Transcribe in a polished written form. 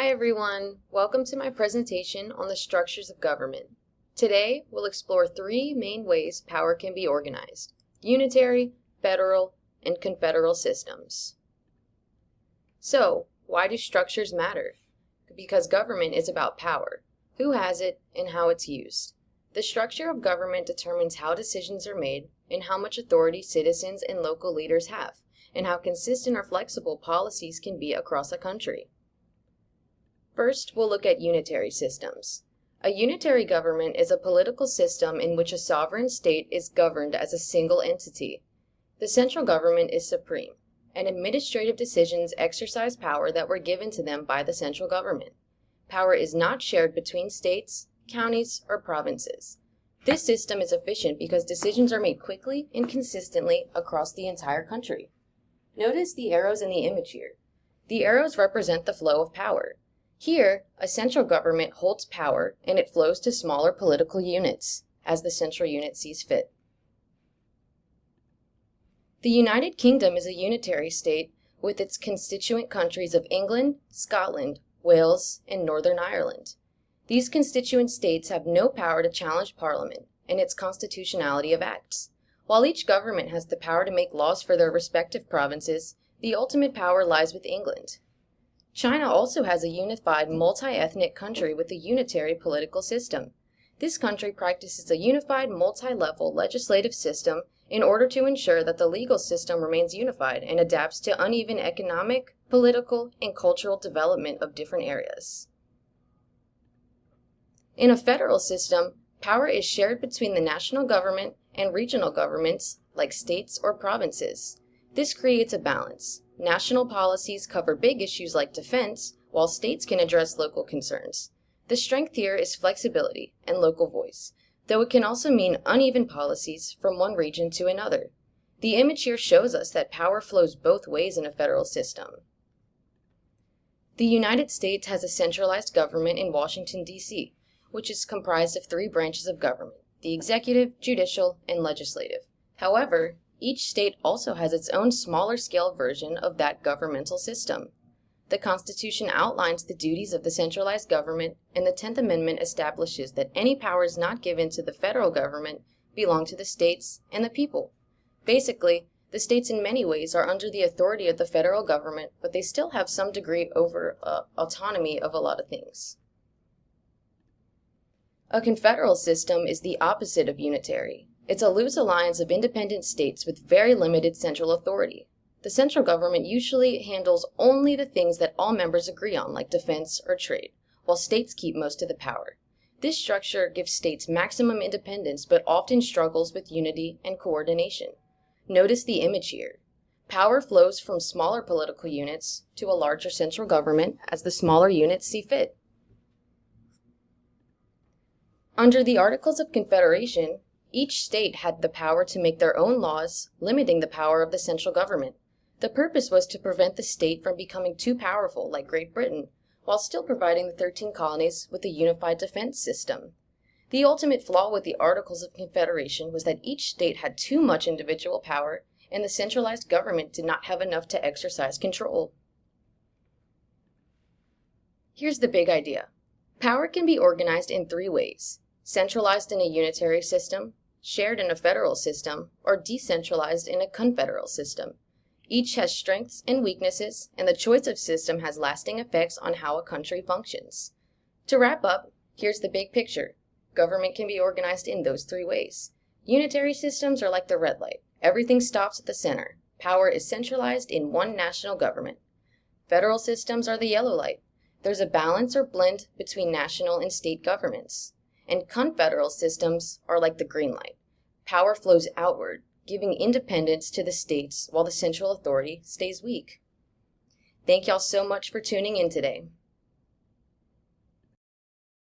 Hi everyone, welcome to my presentation on the structures of government. Today, we'll explore three main ways power can be organized: unitary, federal, and confederal systems. So, why do structures matter? Because government is about power, who has it, and how it's used. The structure of government determines how decisions are made and how much authority citizens and local leaders have, and how consistent or flexible policies can be across a country. First, we'll look at unitary systems. A unitary government is a political system in which a sovereign state is governed as a single entity. The central government is supreme, and administrative decisions exercise power that were given to them by the central government. Power is not shared between states, counties, or provinces. This system is efficient because decisions are made quickly and consistently across the entire country. Notice the arrows in the image here. The arrows represent the flow of power. Here, a central government holds power and it flows to smaller political units, as the central unit sees fit. The United Kingdom is a unitary state with its constituent countries of England, Scotland, Wales, and Northern Ireland. These constituent states have no power to challenge Parliament and its constitutionality of acts. While each government has the power to make laws for their respective provinces, the ultimate power lies with England. China also has a unified multi-ethnic country with a unitary political system. This country practices a unified multi-level legislative system in order to ensure that the legal system remains unified and adapts to uneven economic, political, and cultural development of different areas. In a federal system, power is shared between the national government and regional governments, like states or provinces. This creates a balance. National policies cover big issues like defense, while states can address local concerns. The strength here is flexibility and local voice, though it can also mean uneven policies from one region to another. The image here shows us that power flows both ways in a federal system. The United States has a centralized government in Washington, D.C., which is comprised of three branches of government: the executive, judicial, and legislative. However, each state also has its own smaller-scale version of that governmental system. The Constitution outlines the duties of the centralized government, and the 10th Amendment establishes that any powers not given to the federal government belong to the states and the people. Basically, the states in many ways are under the authority of the federal government, but they still have some degree over autonomy of a lot of things. A confederal system is the opposite of unitary. It's a loose alliance of independent states with very limited central authority. The central government usually handles only the things that all members agree on, like defense or trade, while states keep most of the power. This structure gives states maximum independence, but often struggles with unity and coordination. Notice the image here. Power flows from smaller political units to a larger central government as the smaller units see fit. Under the Articles of Confederation, each state had the power to make their own laws, limiting the power of the central government. The purpose was to prevent the state from becoming too powerful, like Great Britain, while still providing the 13 colonies with a unified defense system. The ultimate flaw with the Articles of Confederation was that each state had too much individual power, and the centralized government did not have enough to exercise control. Here's the big idea. Power can be organized in three ways: centralized in a unitary system, shared in a federal system, or decentralized in a confederal system. Each has strengths and weaknesses, and the choice of system has lasting effects on how a country functions. To wrap up, here's the big picture. Government can be organized in those three ways. Unitary systems are like the red light. Everything stops at the center. Power is centralized in one national government. Federal systems are the yellow light. There's a balance or blend between national and state governments. And confederal systems are like the green light. Power flows outward, giving independence to the states while the central authority stays weak. Thank y'all so much for tuning in today.